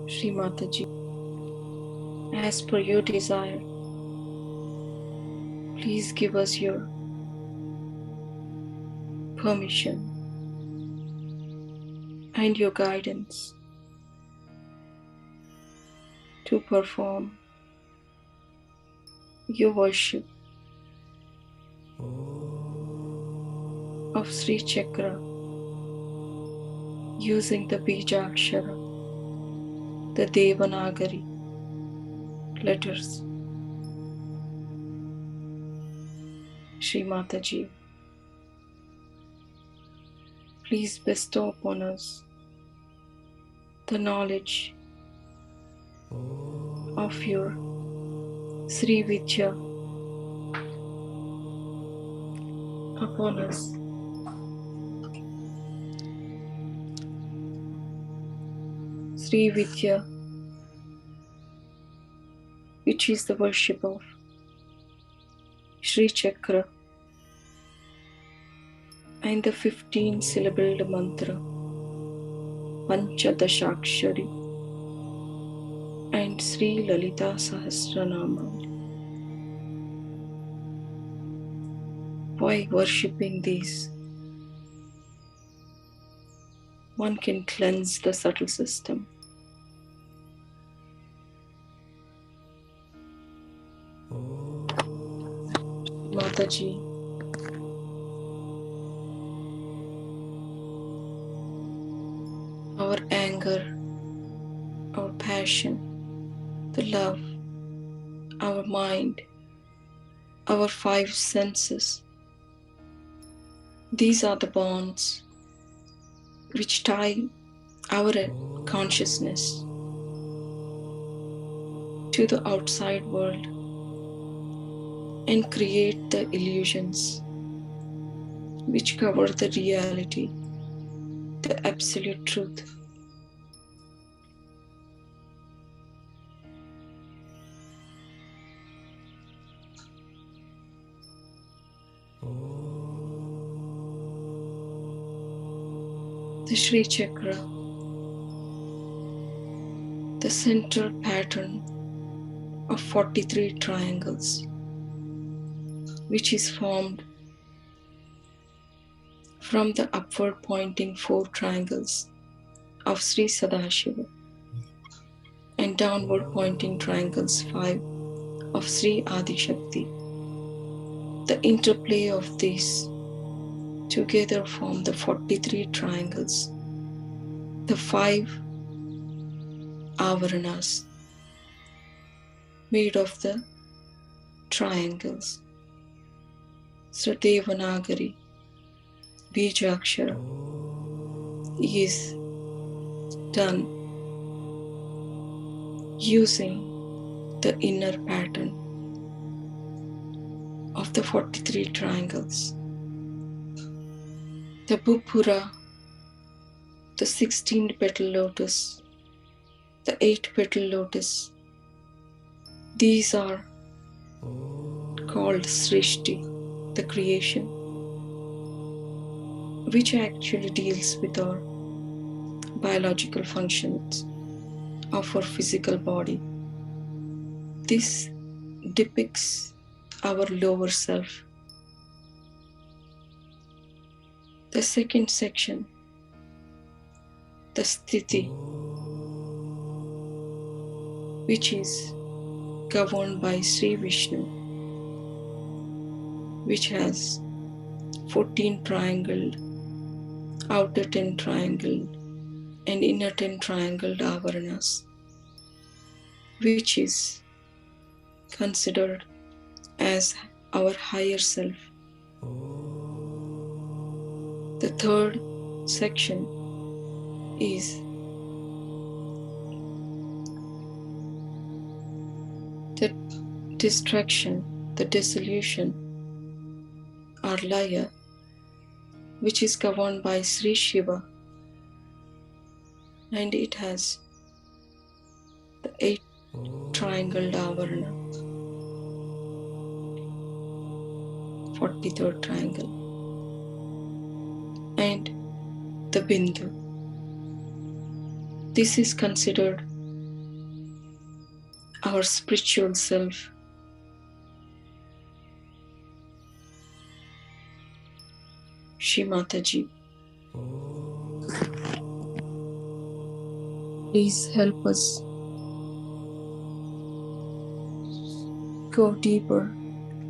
Shri Mataji, as per your desire, please give us your permission and your guidance to perform your worship of Sri Chakra using the Bijakshara, the Devanagari letters. Shri Mataji, please bestow upon us the knowledge of your Sri Vidya upon us. Sri Vidya, which is the worship of Sri Chakra and the 15-syllabled mantra Panchadashakshari and Sri Lalita Sahasranama. By worshipping these, one can cleanse the subtle system. Mataji, our anger, our passion, the love, our mind, our 5 senses, these are the bonds which tie our consciousness to the outside world and create the illusions which cover the reality, the absolute truth. The Shri Chakra, the central pattern of 43 triangles, which is formed from the upward pointing 4 triangles of Sri Sahajayoga and downward pointing triangles 5 of Sri Adi Shakti. The interplay of these together form the 43 triangles, the 5 avaranas made of the triangles. So Devanagari Bijakshara is done using the inner pattern of the 43 triangles. The Bhupura, the 16-petal lotus, the 8-petal lotus, these are called Srishti, the creation, which actually deals with our biological functions of our physical body. This depicts our lower self. The second section, the Sthiti, which is governed by Sri Vishnu, which has 14 triangled, outer 10 triangled, and inner 10 triangled avaranas, which is considered as our higher self. The third section is the destruction, the dissolution, or laya, which is governed by Sri Shiva, and it has the 8 triangled avarana, 43rd triangle, and the Bindu, This is considered our spiritual self. Shri Mataji, please help us go deeper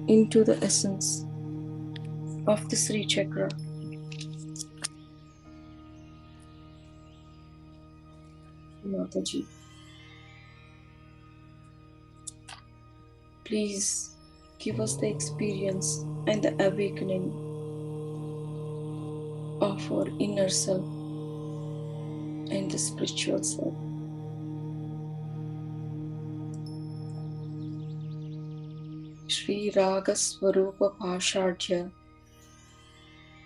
into the essence of the Shri Chakra. Mataji, please give us the experience and the awakening of our inner self and the spiritual self. Shri Raga Swarupa Pashadya.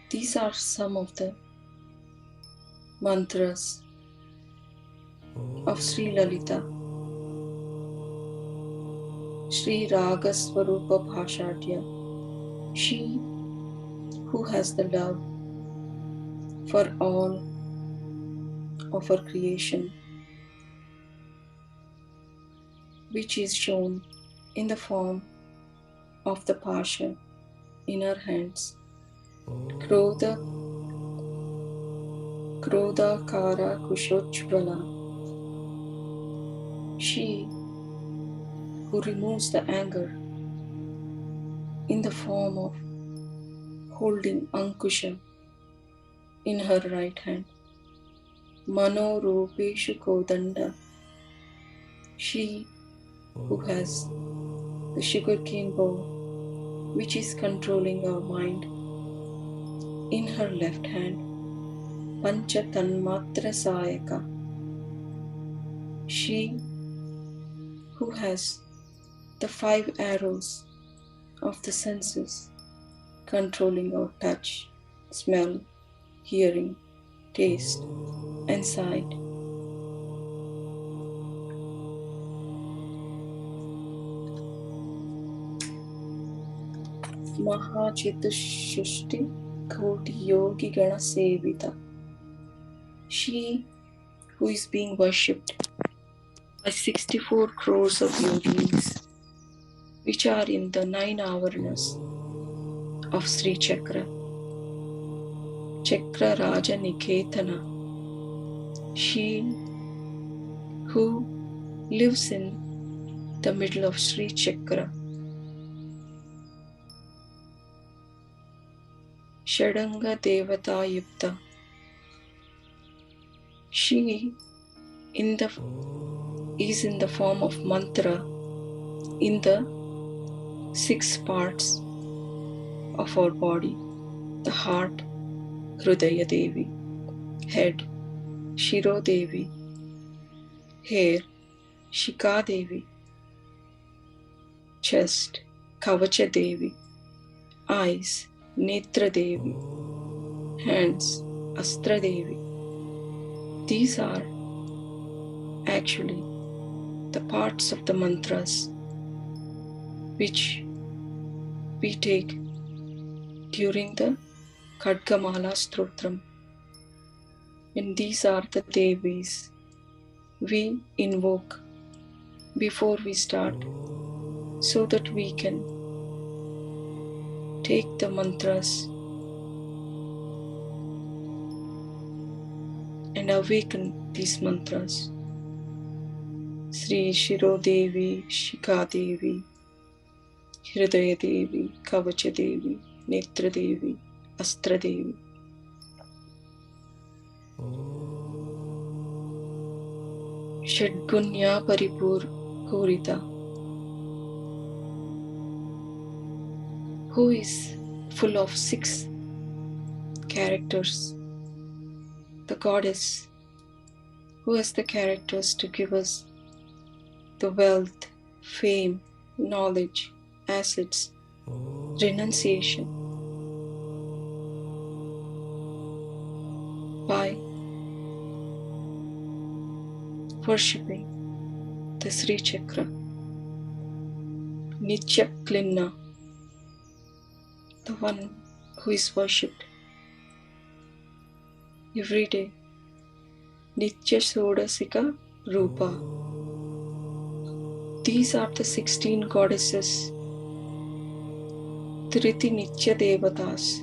These are some of the mantras of Sri Lalita. Shri Raga Swarupa Bhashadya. She who has the love for all of her creation, which is shown in the form of the Pasha in her hands. Krodha Kara Kushochvala. She who removes the anger in the form of holding Ankusha in her right hand. Mano Rupeshu Kodanda. She who has the sugarcane bow which is controlling our mind in her left hand. Pancha Tanmatra Sayaka. She who has the 5 arrows of the senses controlling our touch, smell, hearing, taste, and sight. Mahachitushti Koti Yogi Gana Sevita. She who is being worshipped by 64 crores of yogis, which are in the 9 avarnas of Sri Chakra. Chakra Raja Niketana. She who lives in the middle of Sri Chakra. Shadanga Devata Yupta. She is in the form of mantra in the 6 parts of our body. The heart, Hrudaya Devi. Head, Shiro Devi. Hair, Shika Devi. Chest, Kavacha Devi. Eyes, Netra Devi. Hands, Astra Devi. These are actually the parts of the mantras which we take during the Khadgamala Stotram. And these are the Devis we invoke before we start so that we can take the mantras and awaken these mantras. Sri Shiro Devi, Shika Devi, Hridaya Devi, Kavacha Devi, Netra Devi, Astra Devi. Shadgunya Purita, who is full of 6 characters. The goddess who has the characters to give us the wealth, fame, knowledge, assets, renunciation. By worshipping the Sri Chakra. Nitya Klinna, the one who is worshipped every day Nitya Sodasika Rupa. These are the 16 goddesses, Triti Nitya Devatas,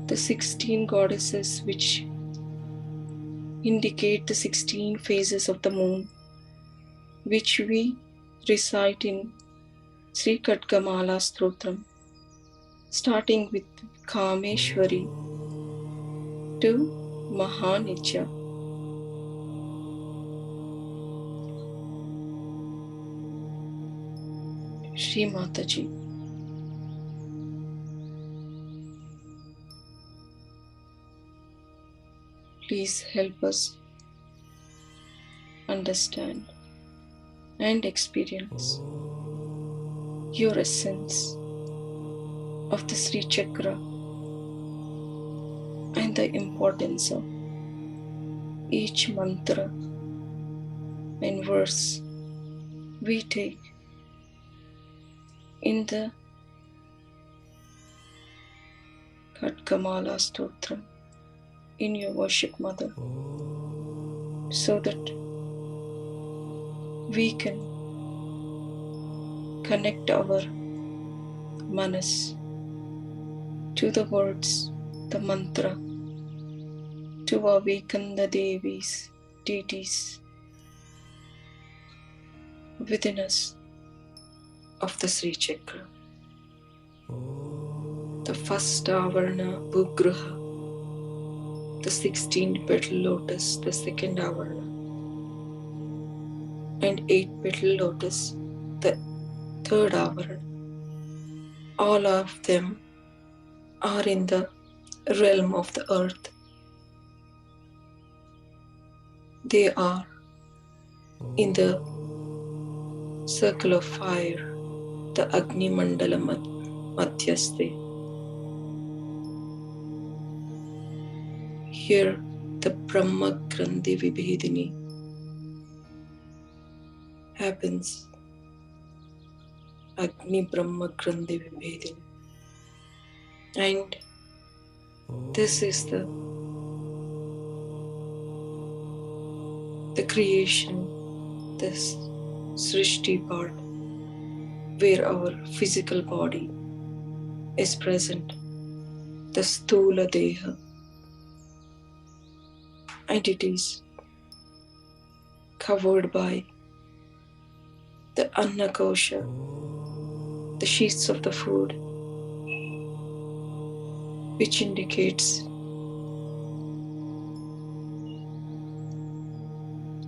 the 16 goddesses which indicate the 16 phases of the moon, which we recite in Sri Kadgamala Stotram, starting with Kameshwari to Mahanitya. Shri Mataji. Please help us understand and experience your essence of the Sri Chakra and the importance of each mantra and verse we take in the Kadgamala Stotram in your worship mother, so that we can connect our manas to the words, the mantra, to awaken the Devis, deities within us of the Sri Chakra. The first Avarana, Bhugruha, the 16 petal lotus, the second Avarana, and 8 petal lotus, the third Avarana. All of them are in the realm of the earth. They are in the circle of fire, the Agni Mandala Madhyaste. Here the Brahma Grandhi Vibhedini happens. Agni Brahma Grandhi Vibhedini. And this is the creation, this Srishti part, where our physical body is present, the Sthula Deha, and it is covered by the Annakosha, the sheaths of the food, which indicates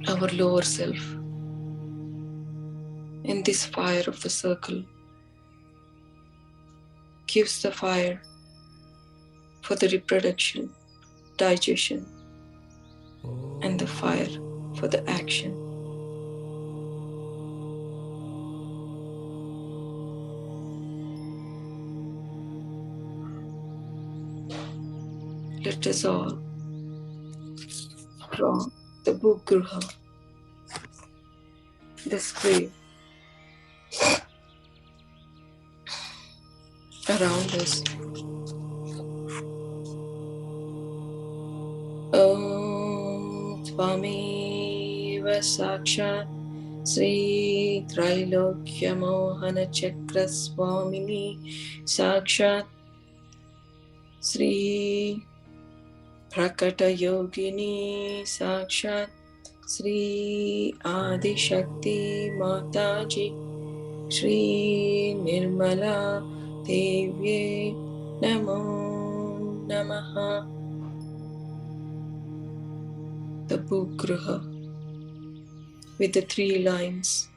our lower self. And this fire of the circle gives the fire for the reproduction, digestion, and the fire for the action. Let us all draw the Bhugruha, the square, around us. Om Tvameva Sakshat Sri Trailokya Mohana Chakra Swamini Sakshat Shri Prakata Yogini Sakshat Shri Adi Shakti Mataji Shri Nirmala Devye Namo Namaha. The Bhugruha with the 3 lines.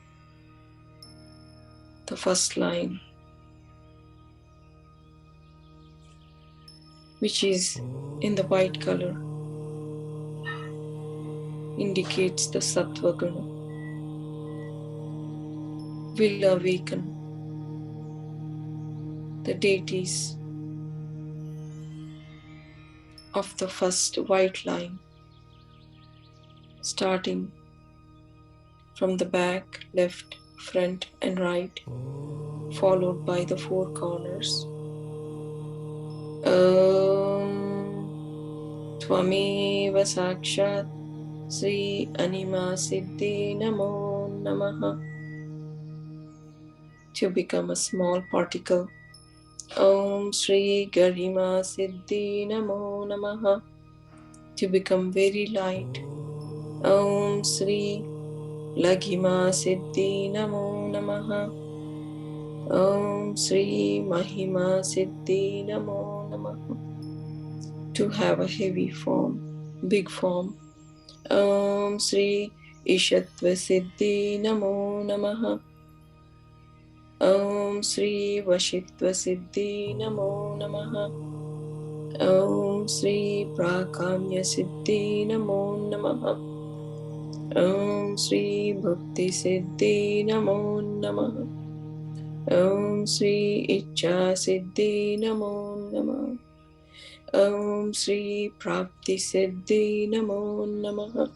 The first line, which is in the white color, indicates the Sattva Guna, will awaken the deities of the first white line, starting from the back, left, front and right, followed by the 4 corners. Om Tvameva Sakshat Shri Anima Siddhi Namo Namaha. To become a small particle. Om Shri Garima Siddhi Namo Namaha. To become very light. Om Shri Laghima Siddhi Namo Namaha. Om Shri Mahima Siddhi Namo Namaha. To have a heavy form, big form. Om Shri Ishatva Siddhi Namo Namaha. Om Shri Vashitva Siddhi Namo Namaha. Om Shri Prakamya Siddhi Namo Namaha. Om Shri Bhakti Siddhi Namo Namaha. Om Shri Icha Siddhi Namo Namaha. Om Shri Prapti Siddhi Namo Namaha.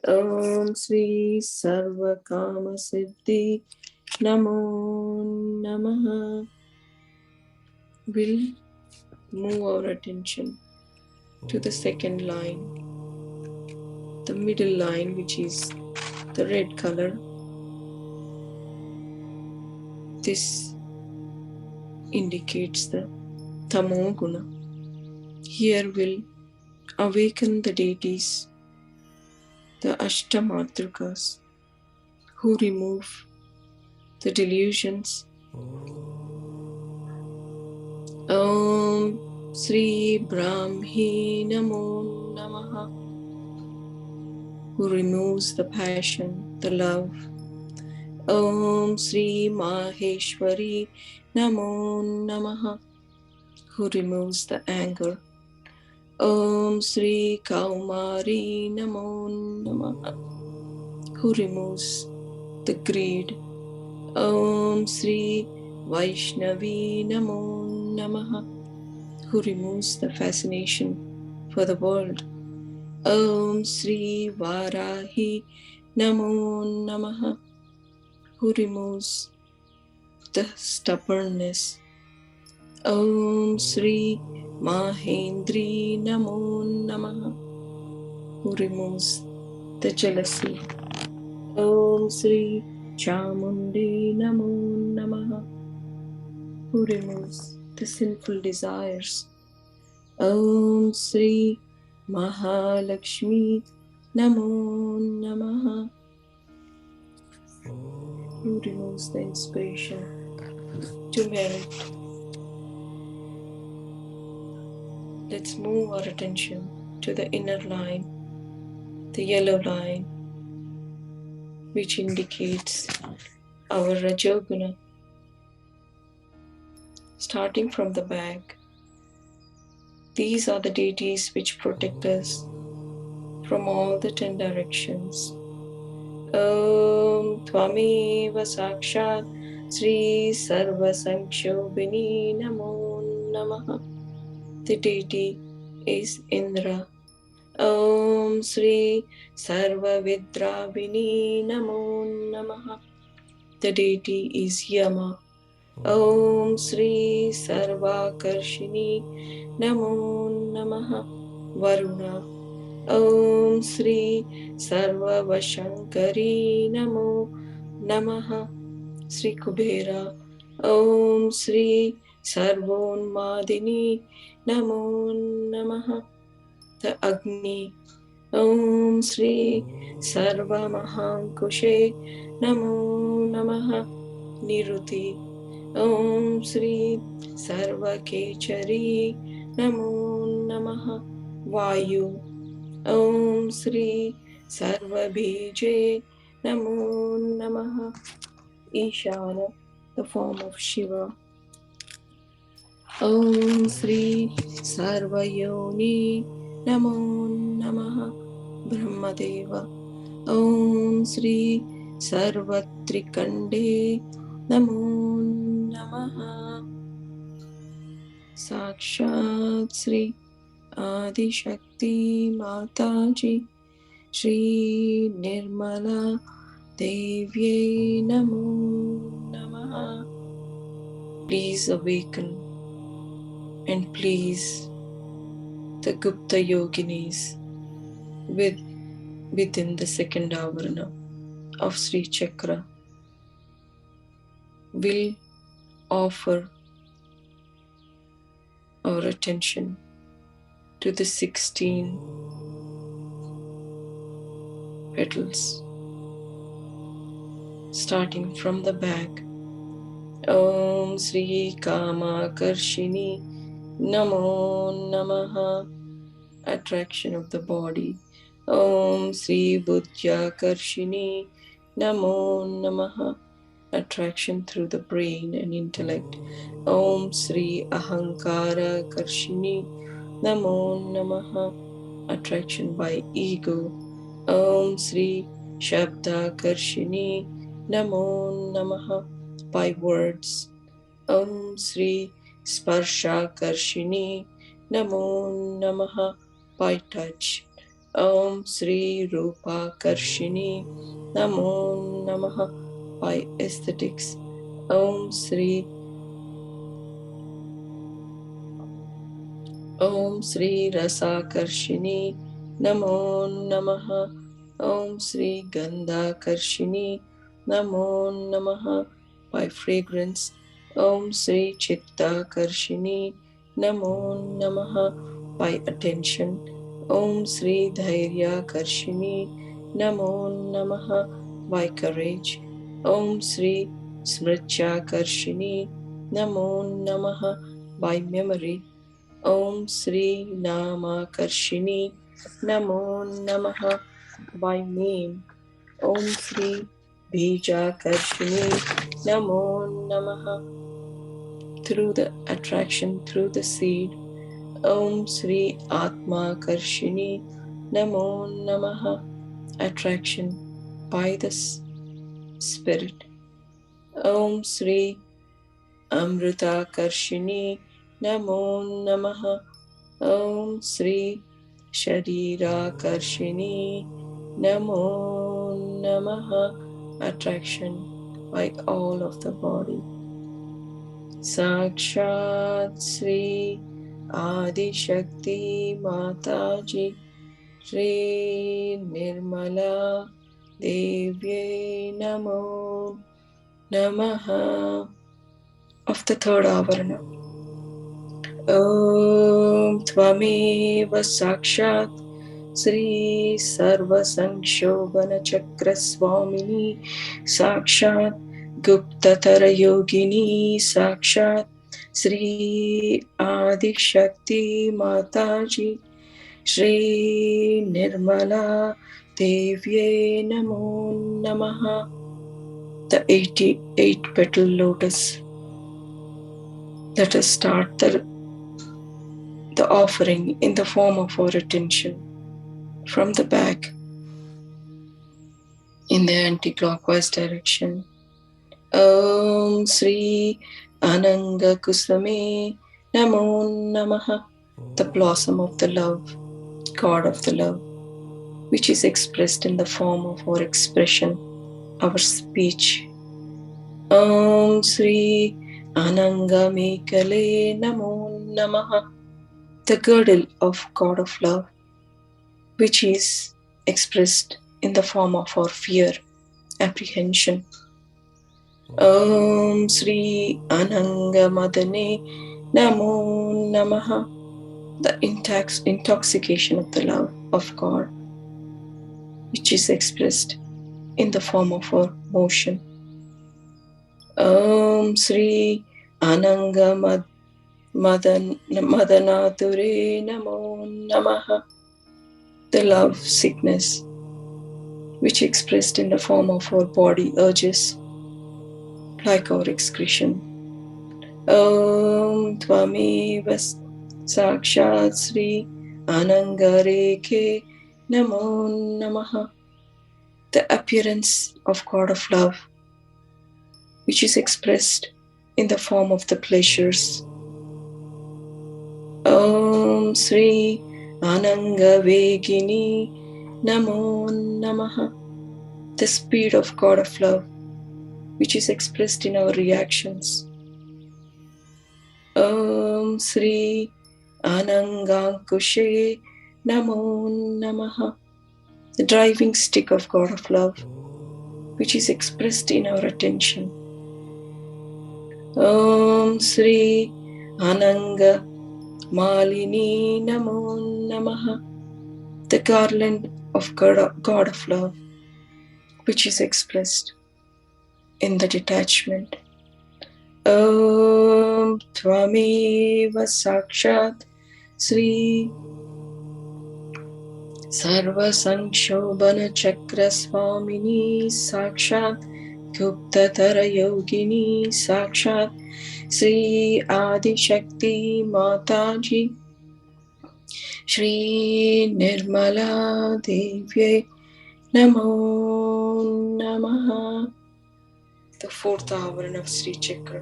Om Shri Sarva Kama Siddhi Namo Namaha. We'll move our attention to the second line, the middle line, which is the red color. This indicates the Tamo Guna. Here we'll awaken the deities, the Ashtamatrukas, who remove the delusions. Om Shri Brahmi Namo Namaha, who removes the passion, the love. Om Shri Maheshwari Namo Namaha, who removes the anger. Om Shri Kaumari Namo Namaha, who removes the greed. Om Shri Vaishnavi Namo Namaha, who removes the fascination for the world. Om Shri Varahi Namo Namaha, who removes the stubbornness. Om Shri Mahendri Namo Namaha, who removes the jealousy. Om Shri Chamundi Namo Namaha, who removes the sinful desires. Om Shri Mahalakshmi Namo Namaha, who removes the inspiration to merit. Let's move our attention to the inner line, the yellow line, which indicates our Rajoguna. Starting from the back, these are the deities which protect us from all the 10 directions. Om Tvameva Sakshat Shri Sarva Sankshobhini Namo Namaha. The deity is Indra. Om Shri Sarva Vidravini Namo Namaha. The deity is Yama. Om Shri Sarva Karshini Namo Namaha. Varuna. Om Shri Sarva Vashankari Namo Namaha. Shri Kubera. Om Shri Sarvonmadini Namo Namaha. The Agni. Om Shri Sarva Mahankushe Namo Namaha. Niruti. Om Shri Sarva Kechari Namo Namaha. Vayu. Om Shri Sarva Bhije Namo Namaha. Ishana, the form of Shiva. Om Shri Sarva Yoni Namo Namaha. Brahmadeva. Om Shri Sarva Trikande Namo Namaha. Sakshat Shri Adi Shakti Mataji Shri Nirmala Devye Namo Namaha. Please awaken and please the Gupta Yoginis with within the second avarana of Sri Chakra will offer our attention to the 16 petals, starting from the back. Om Sri Kama Karshini Namo Namaha, attraction of the body. Om Sri Buddhya Karshini Namo Namaha, attraction through the brain and intellect. Om Sri Ahankara Karshini Namo Namaha, attraction by ego. Om Sri Shabda Karshini Namo Namaha, by words. Om Sri Sparsha Karshini Namo Namaha, by touch. Om Sri Rupa Karshini Namo Namaha, by aesthetics. Om Sri Rasa Karshini Namo Namaha. Om Sri Gandha Karshini Namo Namaha, by fragrance. Om Sri Chitta Karshini Namo Namaha, by attention. Om Sri Dhairya Karshini Namo Namaha, by courage. Om Sri Smritya Karshini Namo Namaha, by memory. Om Sri Nama Karshini Namo Namaha, by name. Om Sri Bija Karshini Namo Namaha, through the attraction through the seed. Om Sri Atma Karshini Namo Namaha, attraction by the spirit. Om Sri Amrita Karshini Namo Namaha. Om Sri Sharira Karshini Namo Namaha, attraction by all of the body. Sakshat Sri Adi Shakti Mataji Shri Nirmala Devye Namo Namaha, of the third avarana. Om Tvameva Sakshat Sri Sarva Sanshobhana Chakra Swamini Sakshat Guptatara Yogini Sakshat Sri Adi Shakti Mataji Shri Nirmala Devye Namo Namaha, the 88 petal lotus. Let us start the offering in the form of our attention from the back in the anti-clockwise direction. Om Sri Ananga Kusame Namo Namaha, the blossom of the love, God of the love, which is expressed in the form of our expression, our speech. Om Sri Ananga Mekale Namo Namaha, the girdle of God of love, which is expressed in the form of our fear, apprehension. Om Sri Ananga Madane Namo Namaha, the intoxication of the love of God, which is expressed in the form of our motion. Om Sri Ananga Madanature Namo Namaha, the love sickness, which expressed in the form of our body urges, like our excretion. Om Tvameva Sakshat Sri Anangareke Namo Namaha, the appearance of God of love, which is expressed in the form of the pleasures. Om Sri Anangavegini Namo Namaha, the speed of God of love, which is expressed in our reactions. Om Sri Anangankushe Namo Namaha, the driving stick of God of love, which is expressed in our attention. Om Shri Ananga Malini Namo Namaha, the garland of God of love, which is expressed in the detachment. Om Tvameva Sakshat Shri Sarva Sanshobhana Chakra Swamini Sakshat Guptatara Yogini Sakshat Shri Adi Shakti Mataji Shri Nirmala Devye Namo Namaha. The fourth avarana of Shri Chakra.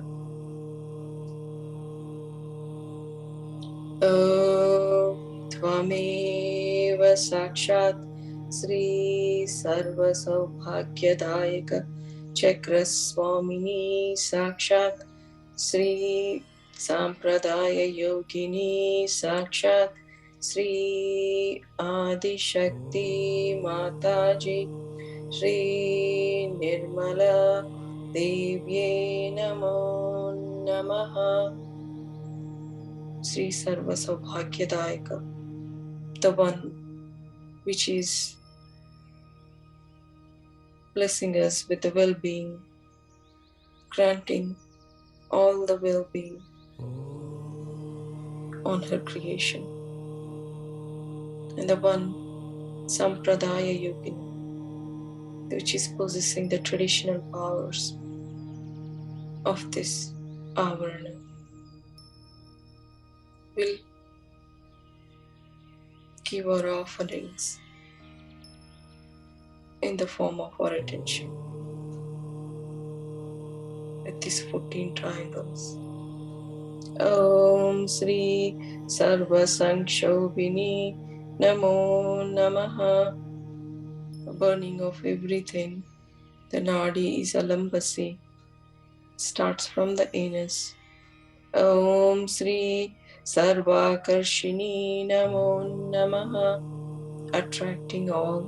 Om Tvameva Sakshat Shri Sarva Saubhagyadayaka Chakra Swamini Sakshat Shri Sampradaya Yogini Sakshat Shri Adi Shakti Mataji Shri Nirmala Devye Namo Namaha. Shri Sarva Saubhagyadayaka, the one which is blessing us with the well-being, granting all the well-being on her creation, and the one Sampradaya Yogini, which is possessing the traditional powers of this avarana, will give our offerings in the form of our attention with these 14 triangles. Om Shri Sarva Sanshobhini Namo Namaha. The burning of everything. The Nadi is Alambasi. Starts from the anus. Om Shri Sarva Karshini Namo Namaha. Attracting all.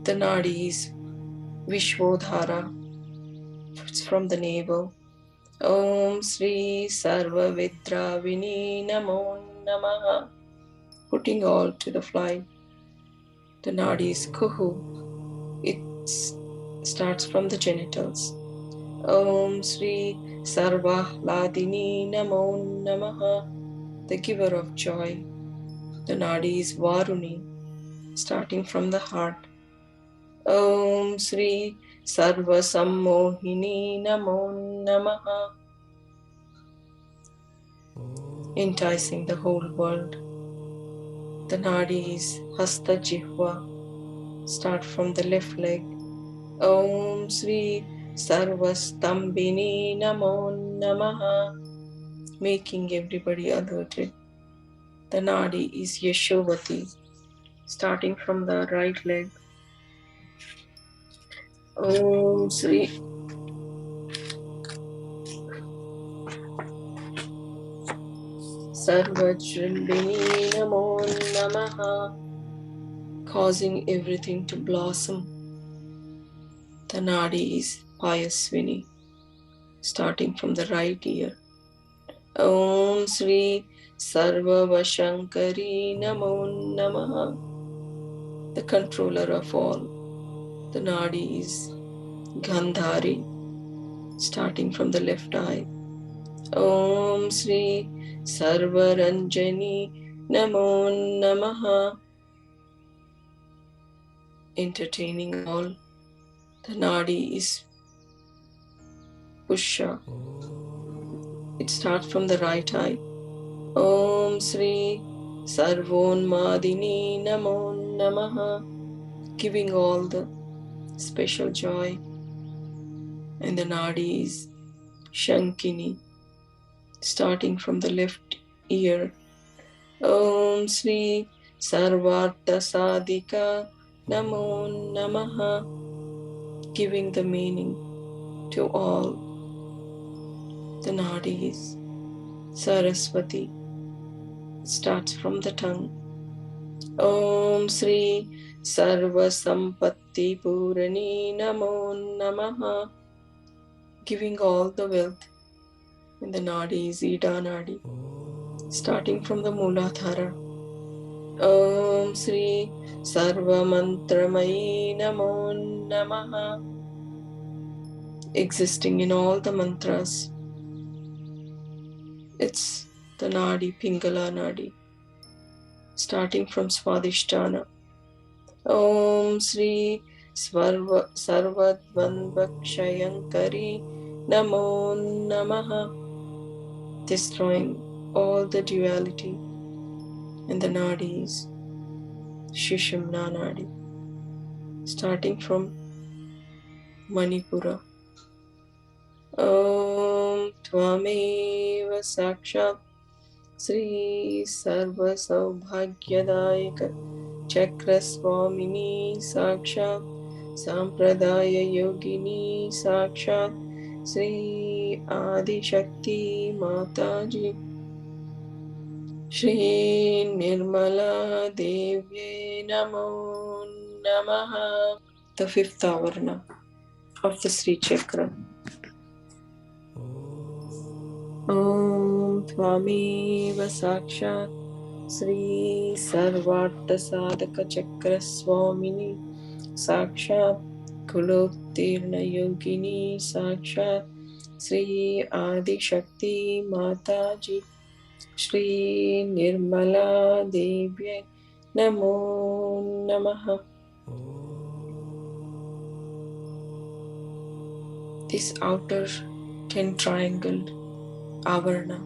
The Nadi is Vishvodhara. It's from the navel. Om Shri Sarva Vidravini Namo Namaha. Putting all to the flight. The Nadi is Kuhu. It starts from the genitals. Om Shri Sarva Hladini Namo Namaha. The giver of joy. The Nadi is Varuni. Starting from the heart. Om Shri Sarva Sammohini Namo Namaha. Enticing the whole world. The Nadi is Hasta Jihva. Start from the left leg. Om Shri Sarva Stambini Namo Namaha. Making everybody alerted. The Nadi is Yashovati. Starting from the right leg. Om Shri Sarvajrimbini Namo Namaha. Causing everything to blossom. The Nadi is Payasvini. Starting from the right ear. Om Shri Sarva Vashankari Namo Namaha. The controller of all. The Nadi is Gandhari. Starting from the left eye. Om Shri Sarva Ranjani Namo Namaha. Entertaining all. The Nadi is Pusha. It starts from the right eye. Om Shri Sarvonmadini Namo Namaha. Giving all the special joy. And the Nadi is Shankini. Starting from the left ear. Om Shri Sarvartha Sadhika Namo Namaha. Giving the meaning to all the Nadis. Saraswati. It starts from the tongue. Om Shri Sarva Sampatti Purani Namo Namaha. Giving all the wealth in the nadis, Ida Nadi. Starting from the Muladhara. Om Shri Sarva Mantramayi Namo Namaha. Existing in all the mantras. It's the Nadi, Pingala Nadi. Starting from Swadhisthana. Om Shri Sarvadvanvakshayankari Namo Namaha. Destroying all the duality in the nadis. Shishimna Nadi. Starting from Manipura. Om Tvameva Sakshat Shri Sarva Saubhagyadayaka Chakra Swamini Sakshat Sampradaya Yogini Sakshat Shri Adi Shakti Mataji Shri Nirmala Devye Namo Namaha. The fifth avarna of the Sri Chakra. Om Tvameva Sakshat Shri Sarvartha Sadhaka Chakra Swamini Sakshat Kuloktirna Yogini Sakshat Shri Adi Shakti Mataji Shri Nirmala Devye Namo Namaha. This outer 10 triangled avarna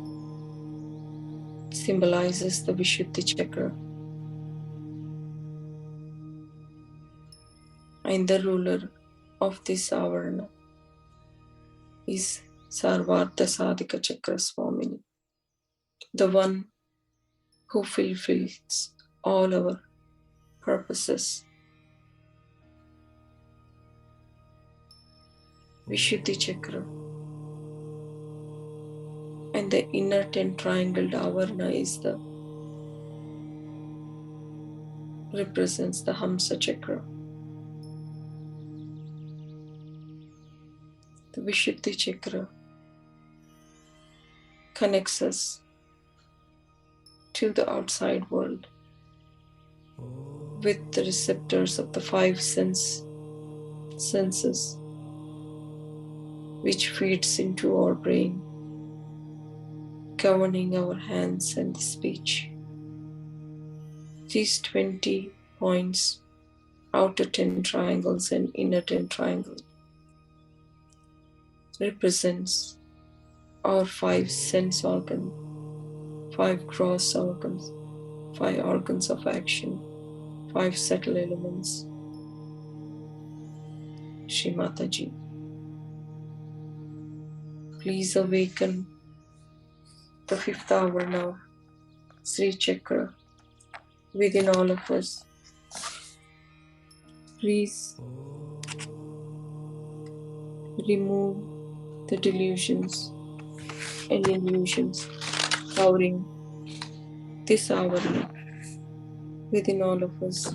symbolizes the Vishuddhi Chakra, and the ruler of this avarna is Sarvartha Sadhika Chakra Swamini, the one who fulfills all our purposes. Vishuddhi Chakra. And the inner 10 triangled avarna is represents the Hamsa Chakra. The Vishuddhi Chakra connects us to the outside world with the receptors of the 5 senses, which feeds into our brain, governing our hands and speech. These 20 points, outer 10 triangles and inner 10 triangles, represents our 5 sense organs, 5 gross organs, 5 organs of action, 5 subtle elements. Shri Mataji, please awaken the 5th avarna of Sri Chakra within all of us. Please remove the delusions and illusions covering this avarna within all of us.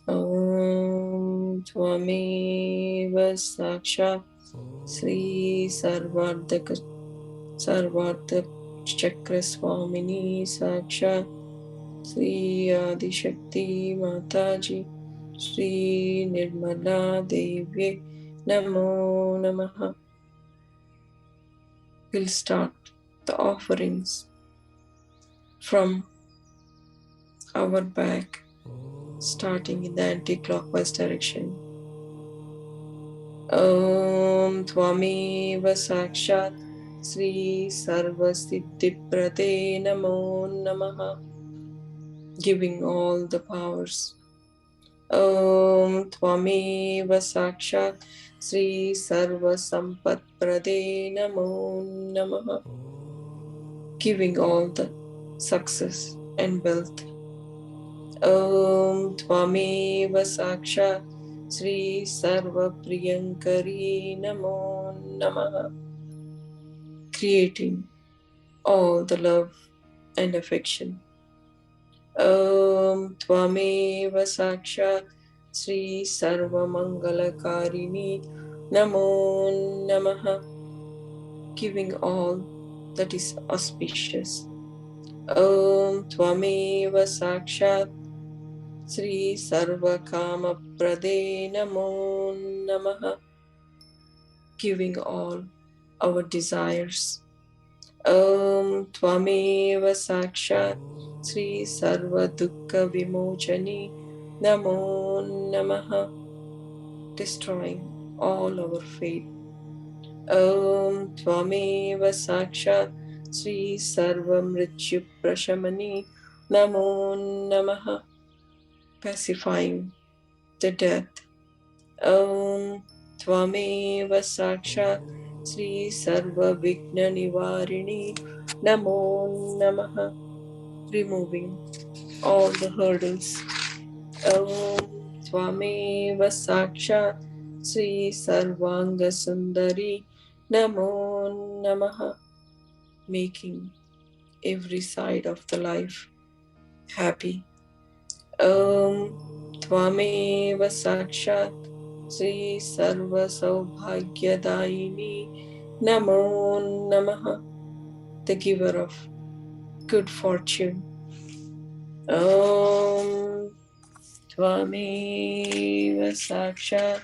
Om Tvameva Sakshat Shri Sarvartha Chakra Swamini Sakshat Shri Adi Shakti Mataji Shri Nirmala Devye Namo Namaha. We'll start the offerings from our back, starting in the anti-clockwise direction. Om Tvameva Sakshat Shri Sarva Siddhi Prade Namo Namaha. Giving all the powers. Om Tvameva Sakshat Shri Sarva Sampat Prade Namo Namaha. Giving all the success and wealth. Om Tvameva Sakshat Shri Sarva Priyankari Namo Namaha, creating all the love and affection. Om Tvameva Sakshat Shri Sarva Mangalakarini Namo Namaha, giving all that is auspicious. Om Tvameva Sakshat Shri Sarva Kama Prade Namo Namaha, giving all our desires. Om Tvameva Sakshat Shri Sarva Dukkha Vimochani Namo Namaha, destroying all our fate. Om Tvameva Sakshat Shri Sarva Mrityu Prashamani Namo Namaha, pacifying the death. Om Tvameva Sakshat Shri Sarva Vigna Nivarini Namo Namaha, removing all the hurdles. Om Tvameva Sakshat Shri Sarvanga Sundari Namo Namaha, making every side of the life happy. Om Tvameva Sakshat Shri Sarva Saubhagyadaini Namo Namaha, the giver of good fortune. Om Tvameva Sakshat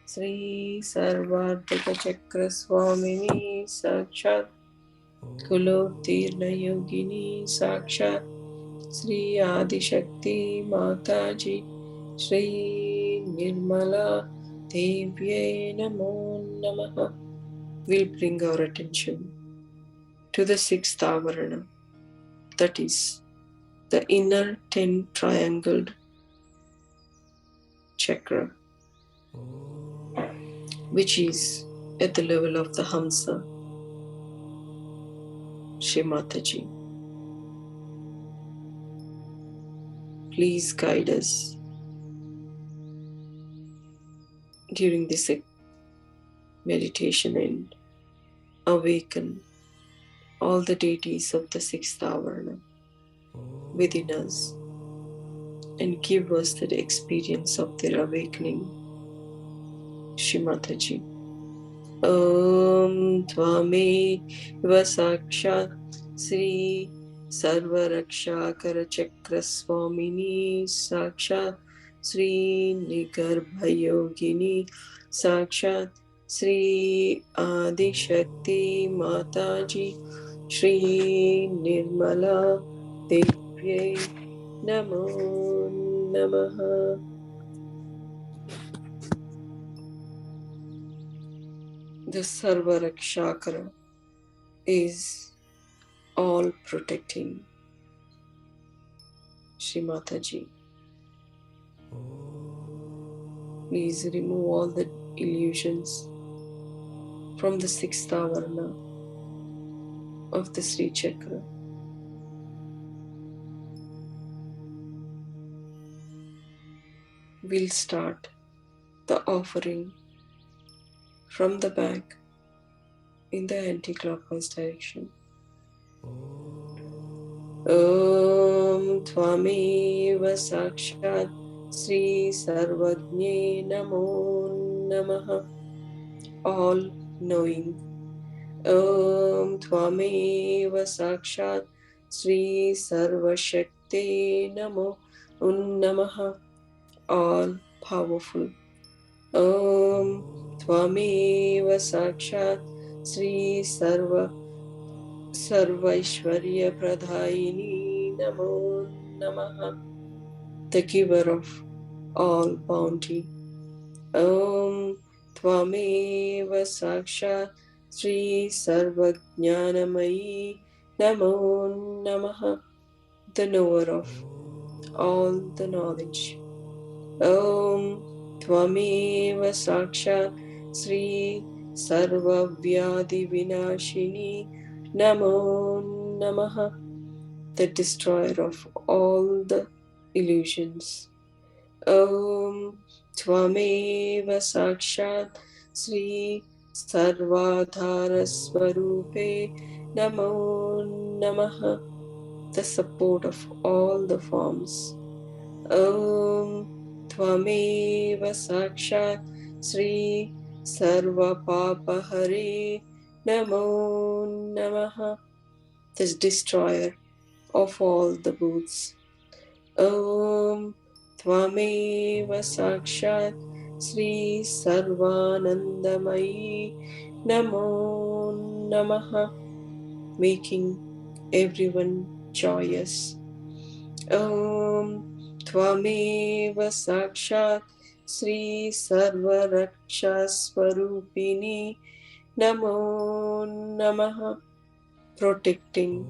Shri Sarvadhika Chakra Swamini Sakshat Kulottirna Yogini Sakshat Shri Adi Shakti Mataji Shri Nirmala Devye Namo Namaha, will bring our attention to the sixth avarana, that is the inner 10 triangled chakra, which is at the level of the Hamsa, Shri Mataji. Please guide us during this meditation and awaken all the deities of the sixth avarana within us and give us that experience of their awakening. Shri Mataji. Om Tvameva Sakshat Shri Sarva Rakshakara Chakra Swamini Sakshat Shri Nigarbha Yogini Sakshat Shri Adi Shakti Mataji Shri Nirmala Devye Namo Namaha. The Sarva Rakshakara is all protecting. Shri Mataji, please remove all the illusions from the sixth avarana of the Sri Chakra. We'll start the offering from the back in the anti-clockwise direction. Om Tvameva Sakshat Shri Sarvajne Namo Namaha, all knowing. Om Tvameva Sakshat Shri Sarvashakte Namo Namaha, all powerful. Om Tvameva Sakshat Shri Sarvaishwarya Pradhaini Namo Namaha, the giver of all bounty. Om Tvameva Sakshat Shri Sarvajnanamayi Namo Namaha, the knower of all the knowledge. Om Tvameva Sakshat Shri Sarvavyadi Vinashini Namo Namaha, the destroyer of all the illusions. Om Tvameva Sakshat Shri Sarvadharasvarupe Namo Namaha, the support of all the forms. Om Tvameva Sakshat Shri Sarvapapahare Namo Namaha, the destroyer of all the booths. Om Tvameva Sakshat Shri Sarvanandamayi Namo Namaha, making everyone joyous. Om Tvameva Sakshat Shri Sarvarakshaswarupini Namo Namaha, protecting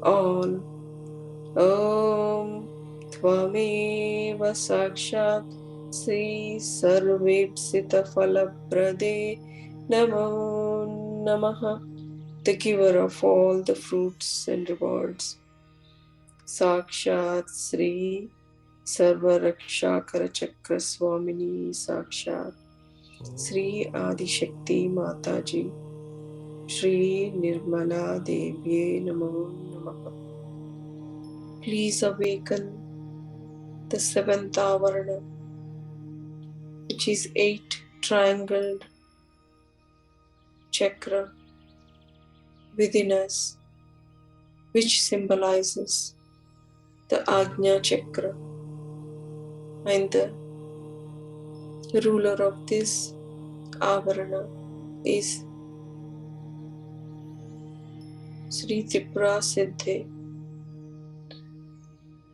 all. Om Tvameva Sakshat Shri Sarvepsita Phalaprade Namo Namaha, the giver of all the fruits and rewards. Sakshat Shri Sarvarakshakara Chakra Swamini Sakshat Shri Adi Shakti Mataji Shri Nirmala Devye Namo Namaha. Please awaken the seventh avarana, which is 8 triangled chakra within us, which symbolizes the Ajna chakra, and the ruler of this avarana is Shri Tripura Siddhe.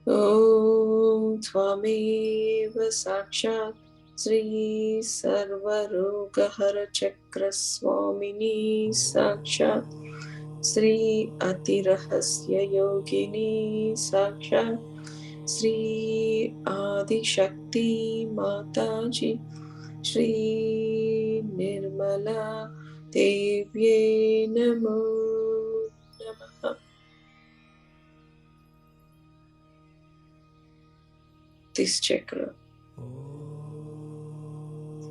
Om Tvameva Sakshat Shri Sarvarogahara Chakra Swamini Sakshat Shri Atirahasya Yogini Sakshat Shri Adi Shakti Mataji Shri Nirmala Devye Namo Namaha. This chakra,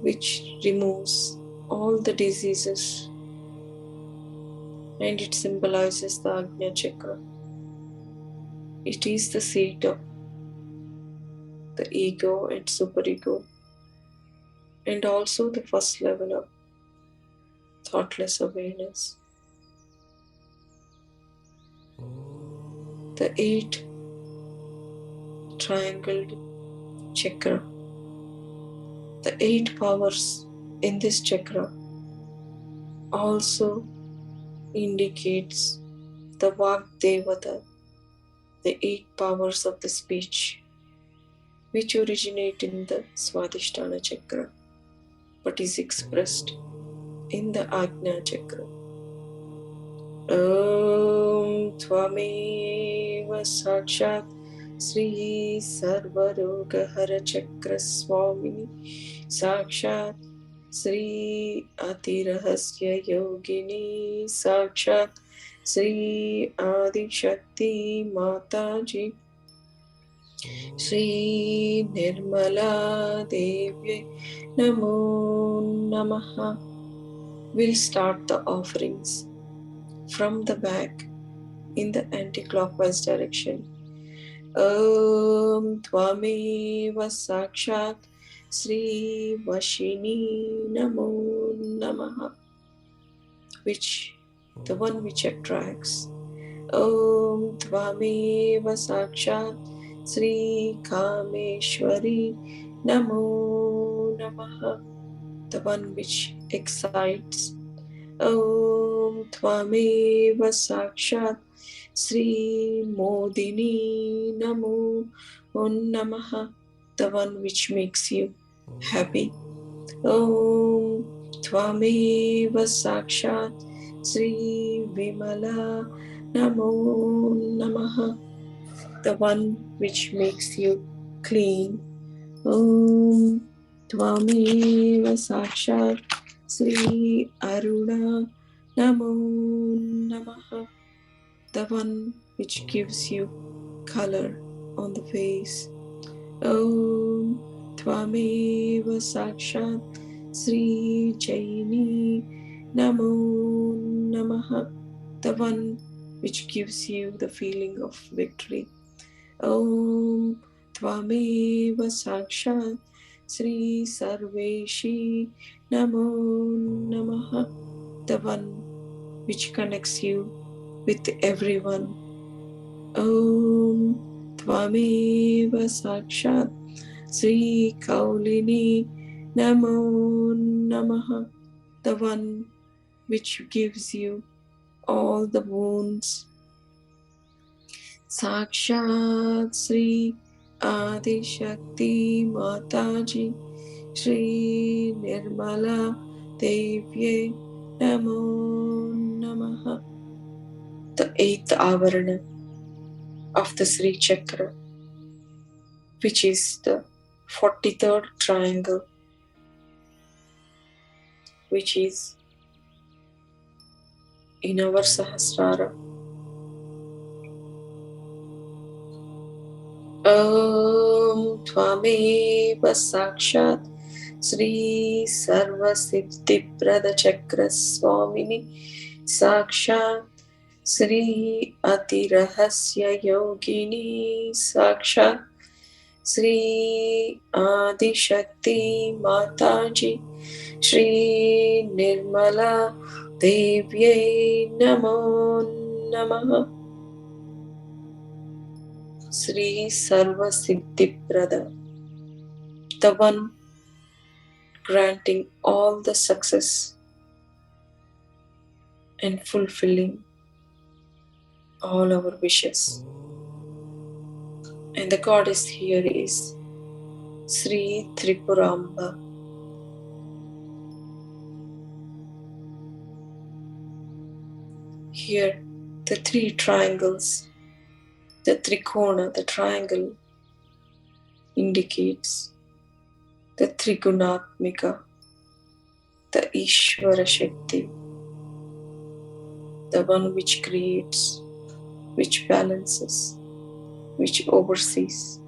which removes all the diseases, and it symbolizes the Ajna chakra. It is the seat of the ego and superego, and also the first level of thoughtless awareness. The 8 triangled chakra, the 8 powers in this chakra also indicates the Vak-Devata, the 8 powers of the speech, which originate in the Swadhisthana chakra, but is expressed in the Ajna chakra. Om Tvameva Sakshat Shri Sarvarogahara Chakra Swamini Sakshat Shri Atirahasya Yogini Sakshat Shri Adi Shakti Mataji Shri Nirmala Devye Namo Namaha. We'll start the offerings from the back in the anti-clockwise direction. Om Tvameva Sakshat Shri Vashini Namo Namaha, which the one which attracts. Om Tvameva Sakshat Shri Kameshwari Namo Namaha, the one which excites. Om Tvameva Sakshat Shri Modini Namo Namaha, the one which makes you happy. Om Tvameva Sakshat Shri Vimala Namo Namaha, the one which makes you clean. Om Tvameva Sakshat Shri Aruna Namo Namaha, the one which gives you color on the face. Om Tvameva Sakshat Sri Jaini Namo Namaha, the one which gives you the feeling of victory. Om Tvameva Sakshat Sri Sarveshi Namo Namaha, the one which connects you with everyone. Om Tvameva Sakshat Sri Kaulini Namo Namaha, the one which gives you all the wounds. Sakshat Sri Adi Shakti Mataji Shri Nirmala Devye Namo Namaha, the eighth avarana of the Shri Chakra, which is the 43rd triangle, which is in our Sahasrara. Om Tvameva Sakshat Sri Sarva Siddhi Prada Chakra Swamini Sakshat Shri Ati Rahasya Yogini Sakshat Shri Adi Shakti Mataji Shri Nirmala Devye Namo Namaha, Shri Sarva Siddhi Prada, the one granting all the success and fulfilling all our wishes. And the goddess here is Shri Tripuramba. Here, the three triangles, the trikona, the triangle, indicates the Trigunatmika, the Ishvara Shakti, the one which creates, which balances, which oversees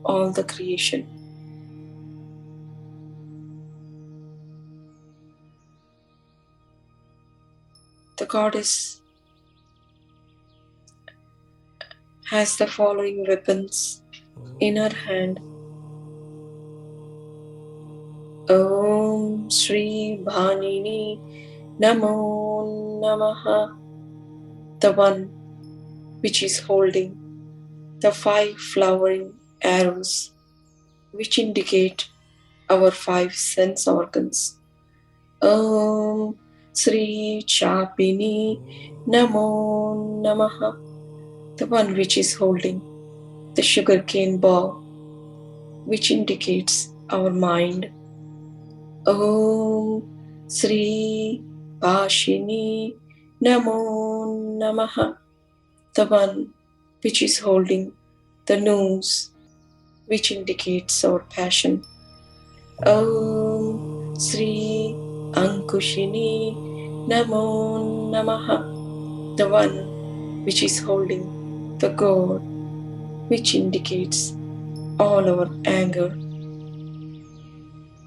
all the creation. The goddess has the following weapons in her hand. Om Shri Bhanini Namo Namaha, the one which is holding the 5 flowering arrows, which indicate our 5 sense organs. Om Shri Chapini Namo Namaha, the one which is holding the sugarcane bow, which indicates our mind. Om Shri Pashini Namo Namaha, the one which is holding the nose, which indicates our passion. Om Shri Ankushini Namo Namaha, the one which is holding the gourd, which indicates all our anger.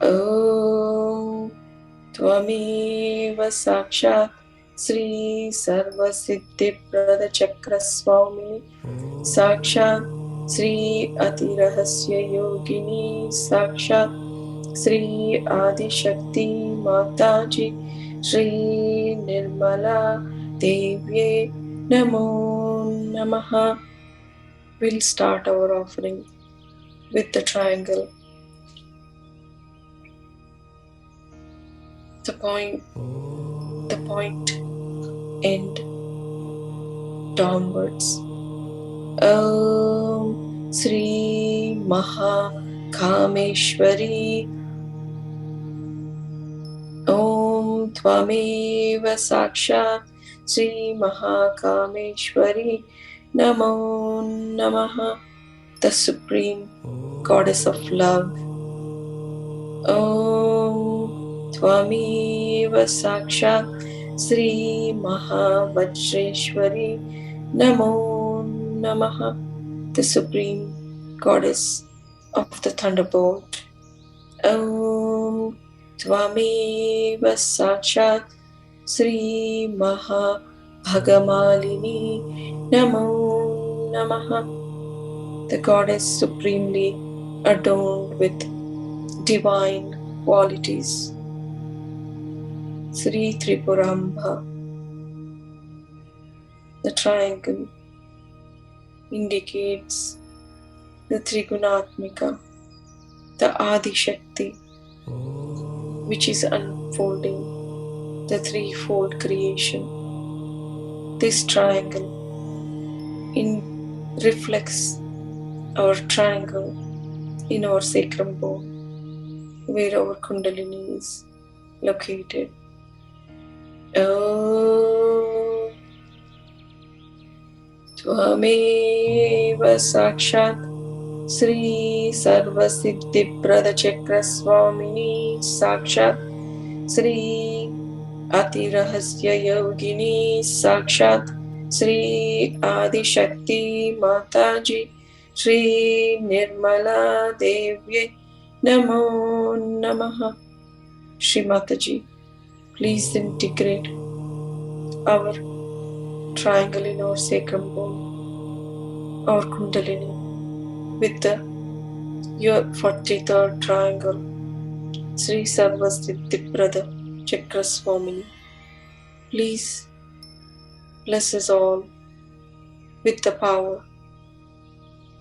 Om Tvameva Sakshat Sri Sarva Siddhi Prada Chakra Swamini Sakshat Sri Ati Rahasya Yogini Sakshat Shri Adi Shakti Mataji Shri Nirmala Devye Namo Namaha. We'll start our offering with the triangle. The point end downwards. Om Shri Maha Kameshwari Om Tvameva Sakshat Shri Maha Kameshwari Namo Namaha, the Supreme Goddess of Love. Om Tvameva Sakshat Sri Maha Vajreshwari Namo Namaha, the Supreme Goddess of the thunderbolt. Om Tvameva Sakshat Shri Maha Bhagamalini Namo Namaha. The goddess supremely adorned with divine qualities. Sri Tripurambha. The triangle indicates the Trigunatmika, the Adi Shakti, which is unfolding the threefold creation. This triangle reflects our triangle in our sacrum bone, where our Kundalini is located. Om Tvameva Sakshat Shri Sarvasiddhiprada Chakra Swamini Sakshat Shri Atirahasya Yogini Sakshat Shri Adi Shakti Mataji Shri Nirmala Devye Namo Namaha. Shri Mataji, please integrate our triangle in our sacrum bone, our Kundalini, with your 43rd triangle, Sri Sarvasiddhiprada Chakra Swamini. Please bless us all with the power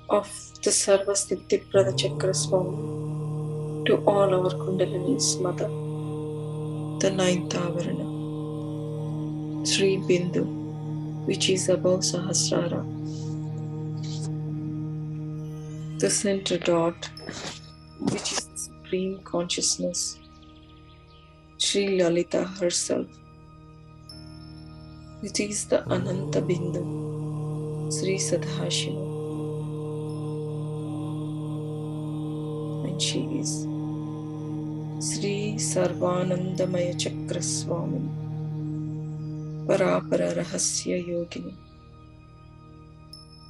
of the Sarvasiddhiprada Chakra Swamini to all our Kundalini's mother, the 9th Avarana, Sri Bindu, which is above Sahasrara, the center dot, which is the Supreme Consciousness, Sri Lalita herself, which is the Ananta Bindu, Sri Sahajayoga, and she is Sri Sarvanandamaya Chakra Swamini, Parapara Rahasya Yogini,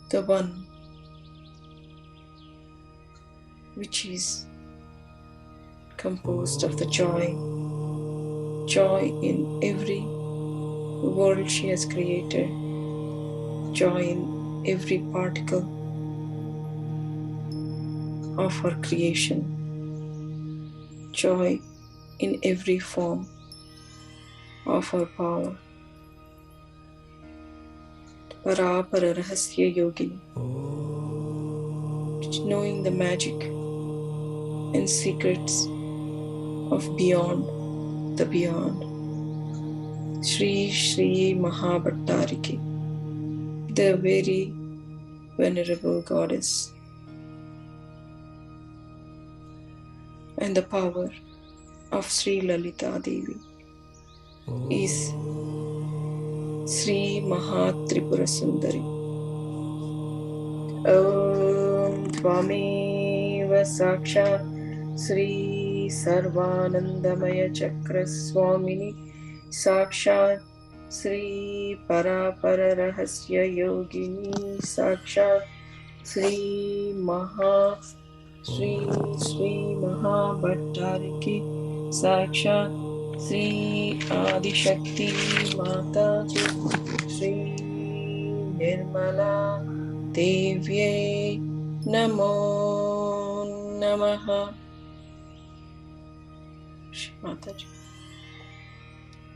the one which is composed of the joy in every world she has created, joy in every particle of her creation, joy in every form of her power. Parapara Rahasya Yogini, knowing the magic and secrets of beyond the beyond. Shri Mahabhattariki, the very venerable goddess, and the power of Sri Lalita Devi is Sri Mahatripura Sundari. Om Tvameva Sakshat Sri Sarvanandamaya Chakra Swamini Sakshat Sri Parapara Rahasya Yogini Sakshat Sri Mahabhattariki Sakshat Sri Adi Shakti Mataji Sri Nirmala Devye Namo Namaha. Shri Mataji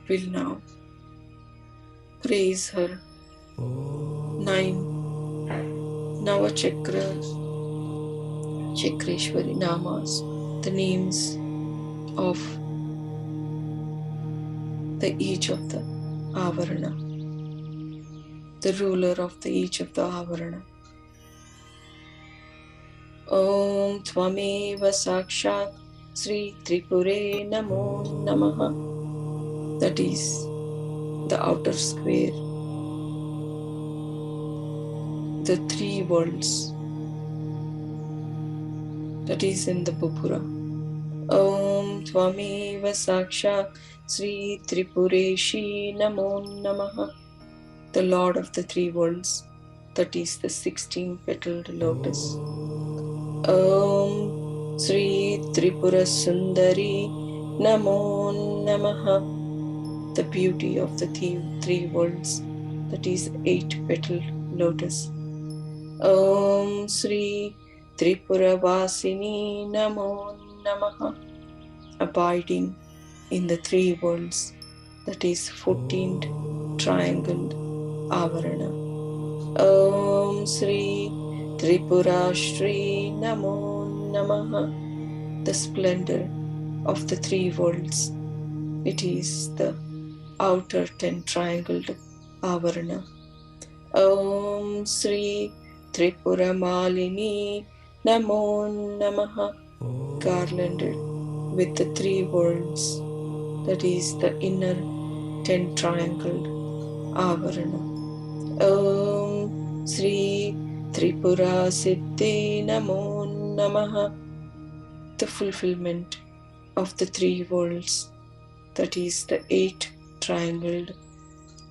will now praise her 9 Navachakras, Chakreshwari Namas, the names of each of the Avarana, the ruler of each of the Avarana. Om Tvameva Sakshat Sri Tripure Namo Namaha. That is the outer square, the 3 worlds, that is in the Bhupura. Om Tvameva Sakshat Sri Tripureshi Namo Namaha. The Lord of the 3 worlds, that is the 16-petaled lotus. Om Shri Tripura Sundari Namo Namaha. The beauty of the three worlds, that is 8-petal lotus. Om Shri Tripura Vasini Namo Namaha. Abiding in the three worlds, that is 14th triangled Avarana. Om Shri Tripura Shri Namo Namaha. The splendor of the three worlds, it is the outer 10 triangled Avarana. Om Shri Tripura Malini Namo Namaha. Garlanded with the three worlds, that is the inner 10 triangled Avarana. Om Shri Tripura Siddhi Namo Namaha. The fulfillment of the three worlds, that is the 8 triangled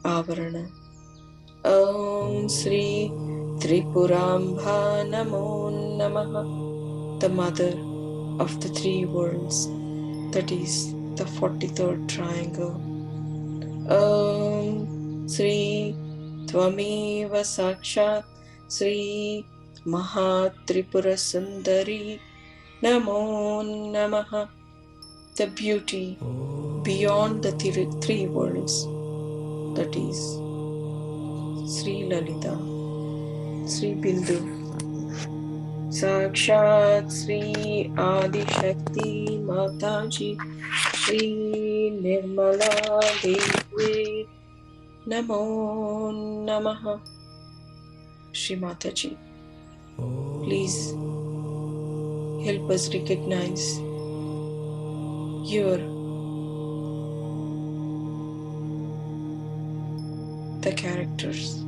Avarana. Om Shri Tripurambha Namo Namaha. The mother of the three worlds, that is the 43rd triangle. Om Shri Tvameva Sakshat Shri Mahatripura Sundari Namo Namaha. The beauty beyond the three worlds, that is Sri Lalita, Sri Bindu, Sakshat Sri Adi Shakti Mataji Sri Nirmala Devi Namo Namaha. Shri Mataji, please help us recognize the characters.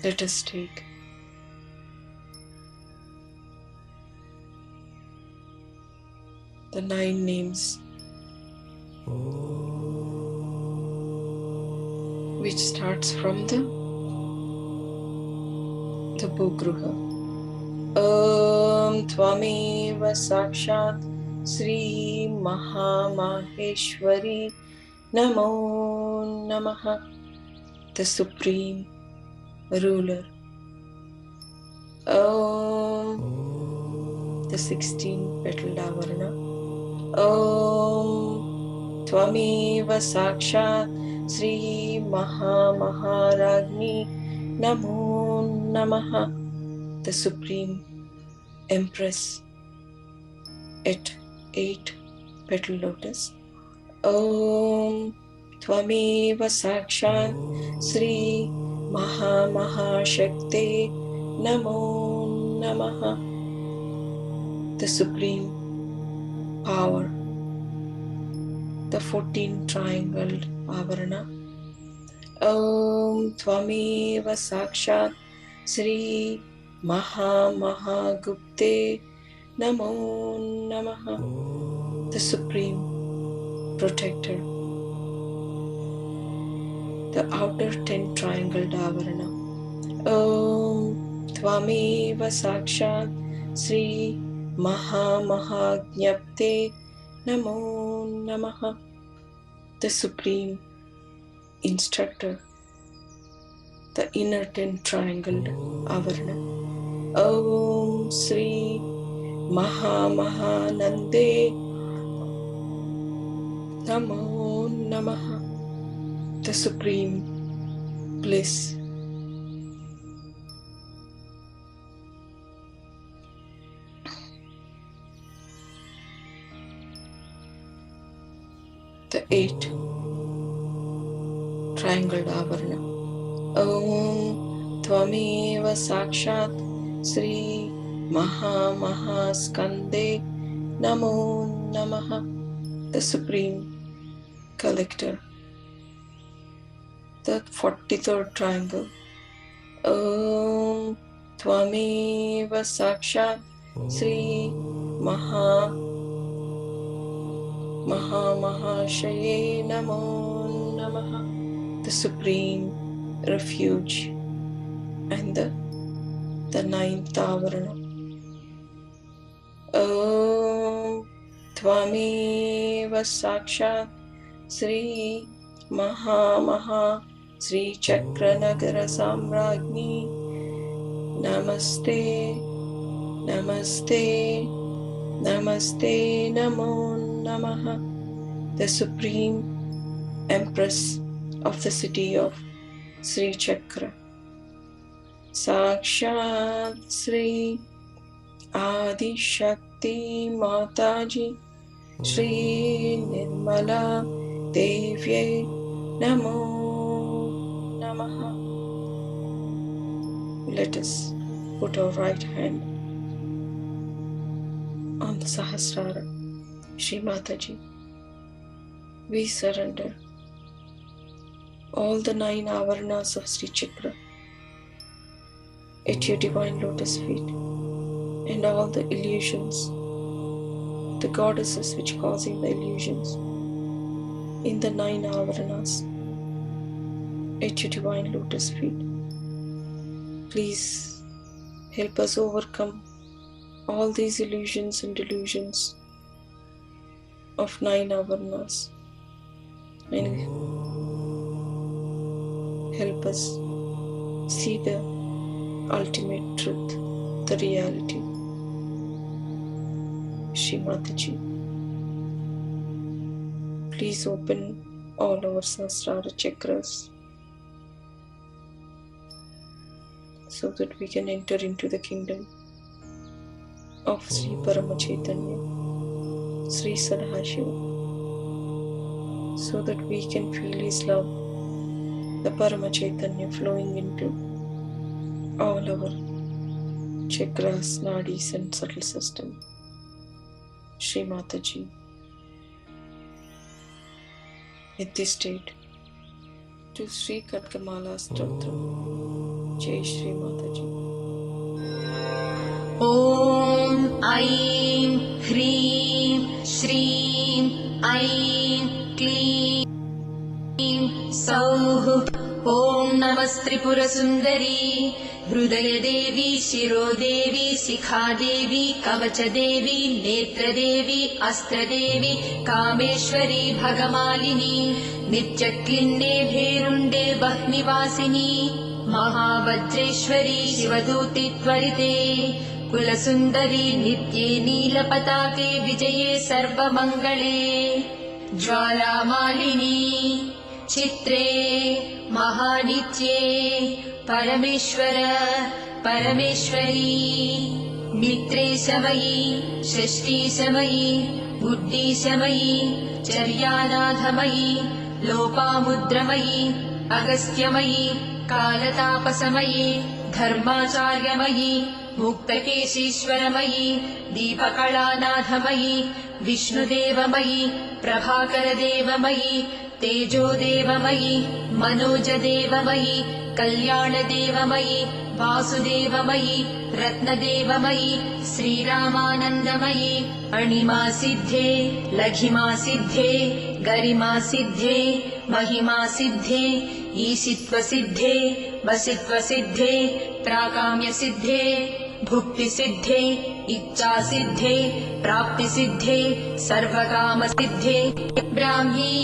Let us take the 9 names which starts from the Bhugruha. Om Tvameva Sakshat Sri Mahamaheshwari Namo Namaha. The Supreme Ruler. Om, the 16-petaled Avarana. Om Tvameva Sakshat Sri Maharagni Namo Namaha. The Supreme Empress at 8-petal lotus. Om Tvameva Sakshat Sri Mahashakti Namo Namaha. The Supreme Power, the 14 triangled Avarana. Om Tvameva Sakshat Sri Mahagupte Namo Namaha. The Supreme Protector, the outer 10 triangled Avarana. Om Tvameva Sakshat Sri Mahajnapte Namo Namaha. The Supreme Instructor, the inner 10 triangled Avarana. Om Shri Mahanande Namo Namaha. The Supreme Bliss, the 8 triangled Avarana. Om Tvameva Sakshat Sri Mahaskande Namo Namaha. The Supreme Collector, the 43rd triangle. Om Tvameva Sakshat Sri Mahashaye Namo Namaha. The Supreme Refuge and the the ninth avarana. Om Tvameva Sakshat Shri Maha Shri Chakra Nagara Samrajni. Namaste, Namaste, Namaste, Namo Namaha, the Supreme Empress of the city of Shri Chakra. Sakshat Shri Adi Shakti Mataji Shri Nirmala Devye Namo Namaha. Let us put our right hand on the Sahasrara. Shri Mataji, we surrender all the 9 avaranas of Shri Chakra at your divine lotus feet, and all the illusions, the goddesses which causing the illusions in the 9 avaranas at your divine lotus feet. Please help us overcome all these illusions and delusions of 9 avaranas, and help us see the ultimate truth, the reality. Shri Mataji, please open all our Sahasrara chakras so that we can enter into the kingdom of Sri Paramachaitanya, Sri Sahajayoga, so that we can feel His love, the Paramachaitanya flowing into all our chakras, nadis and subtle system. Shri Mataji, at this state, to Sri Katkamala Stotra. Jai Shri Mataji. Om Aim Hreem Shreem Aim Kleem Sauh. Om Namastripura Sundari Hrudaya Devi Shiro Devi Shikha Devi Kavacha Devi Netra Devi Astra Devi Kameshwari Bhagamalini Nityaklinde Bherunde Bahmivasini Mahavajreshwari Shivaduti Tvarite Kulasundari Nitye Neelapatake Vijaye Sarvamangale Jwalamalini Chitre Mahanitye Parameshwara Parameshwari Mitre Samayi Shashti Samayi Buddhi Samayi Charyanadhamayi Lopamudhramayi Agasthyamayi Kalatapasamayi Dharmacharyamayi Muktakeshishwaramayi Deepakalanadhamayi Vishnudevamayi Prabhakaradevamayi Tejodevamayi Manojadevamayi Kalyanadevamayi Vasudevamayi Ratnadevamayi Sri Ramanandamayi Anima Siddhe Laghima Siddhe Garima Siddhe Mahima Siddhe Ishitva Siddhe Vasitva Siddhe Prakamya Siddhe Bhukti Siddhe Ichcha Siddhe Prapti Siddhe Sarvakama Siddhe Brahmi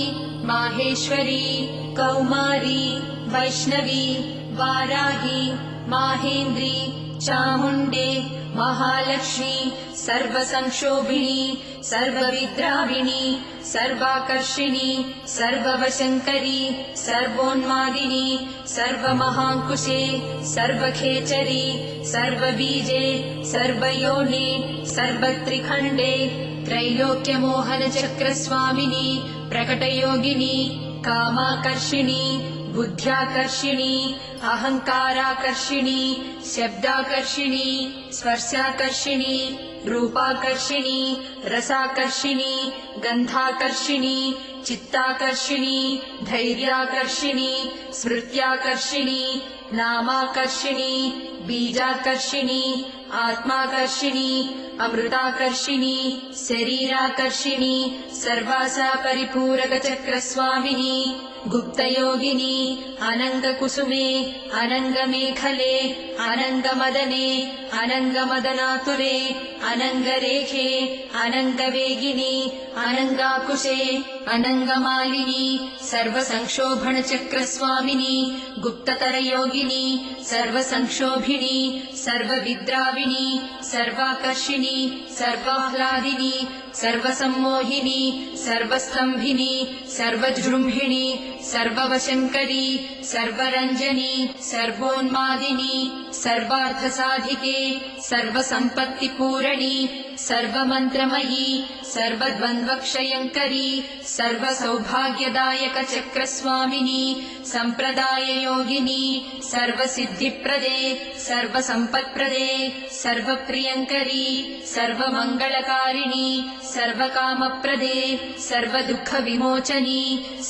Maheshwari Kaumari Vaishnavi Varahi Mahendri Chamunde Mahalakshmi Sarva Sanshobhini Sarva Vidravini Sarva Karshini Sarva Vashankari Sarvonmadini Sarva Mahankushe Sarva Khechari Sarva Bije Sarva Yoni Sarva Trikhande Trailokya Mohana Chakra Swamini Prakatayogini Kamakarshini Buddhyakarshini Ahankarakarshini Shabdakarshini Swarsakarshini Rupakarshini Rasakarshini Gandhakarshini Chittakarshini Dhairyakarshini Smrityakarshini Namakarshini बीजाकर्षिणी आत्माकर्षिणी अमृताकर्षिणी शरीराकर्षिणी सर्वासा परिपूरकचक्रस्वामिनी गुप्तयोगिनी अनङ्गकुसुमे अनङ्गमेखले अनङ्गमदने अनङ्गमदनातुरे अनङ्गरेखे अनङ्गवेगिनी अनङ्गाकुशे अनङ्गमालिनी सर्वसंक्षोभणचक्रस्वामिनी गुप्ततरयोगिनी सर्वसंक्षोभिणी सर्वविद्राविणी सर्वाकर्षिणी सर्वाह्लादिनी सर्वसम्मोहिनी सर्वस्तम्भिनी सर्वजृम्भिणी सर्ववशङ्करी सर्वरञ्जनी सर्वोन्मादिनी सर्वार्थसाधिके सर्वसम्पत्तिपूरणी सर्वमन्त्रमयी सर्वद्वन्द्वक्षयङ्करी सर्वसौभाग्यदायकचक्रस्वामिनी सम्प्रदाययोगिनी सर्वसिद्धिप्रदे सर्वसम्पत्प्रदे सर्वप्रियङ्करी सर्वमङ्गलकारिणी सर्वकामप्रदे सर्वदुःखविमोचनी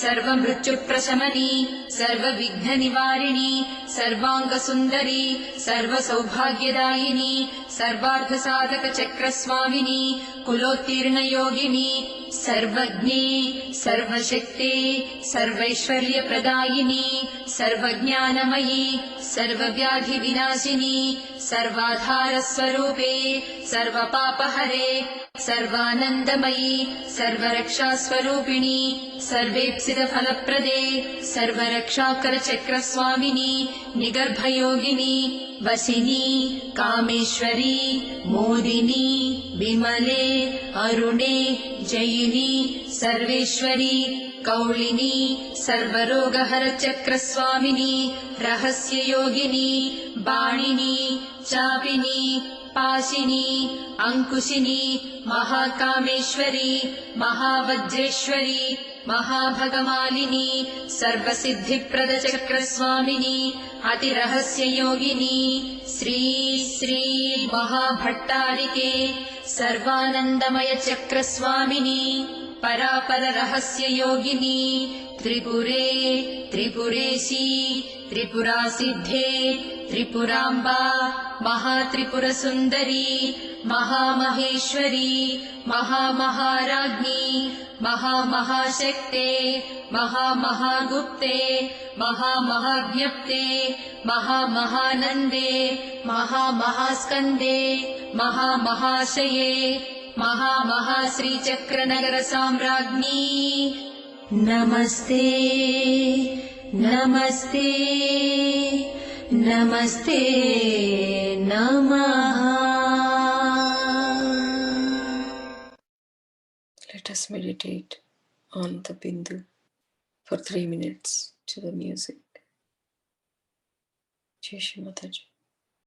सर्वमृत्युप्रशमनी सर्वविघ्ननिवारिणी सर्वाङ्गसुन्दरी सर्वसौभाग्यदायिनी सर्वार्थसाधकचक्रस्वामिनी कुलोत्तीर्णयोगिनी सर्वज्ञे सर्वशक्ते सर्वैश्वर्यप्रदायिनी सर्वज्ञानमयी सर्वव्याधिविनाशिनी सर्वाधारस्वरूपे सर्वपापहरे सर्वानन्दमयी सर्वरक्षास्वरूपिणी सर्वेप्सितफलप्रदे सर्वरक्षाकरचक्रस्वामिनी निगर्भयोगिनी वसिनी Kameshwari मोदिनी विमले अरुणे जयिनी सर्वेश्वरी कौलिनी सर्वरोगहरचक्रस्वामिनी रहस्ययोगिनी बाणिनी चापिनी पाशिनी अंकुशिनी महाकामेश्वरी महावज्रेश्वरी महाभगमालिनी सर्वसिद्धिप्रदचक्रस्वामिनी अतिरहस्ययोगिनी श्री श्री महाभट्टारिके सर्वानन्दमयचक्रस्वामिनी परापररहस्ययोगिनी त्रिपुरे त्रिपुरेशी त्रिपुरासिद्धे त्रिपुराम्बा महात्रिपुरसुन्दरी महामहेश्वरी महामहाराज्ञी महामहाशक्ते महामहागुप्ते महामहाज्ञप्ते महामहानन्दे महामहास्कन्दे महामहाशये महामहाश्रीचक्रनगरसाम्राज्ञी नमस्ते नमस्ते नमस्ते नमः. Let us meditate on the Bindu for 3 minutes to the music. Jai Shri Mataji.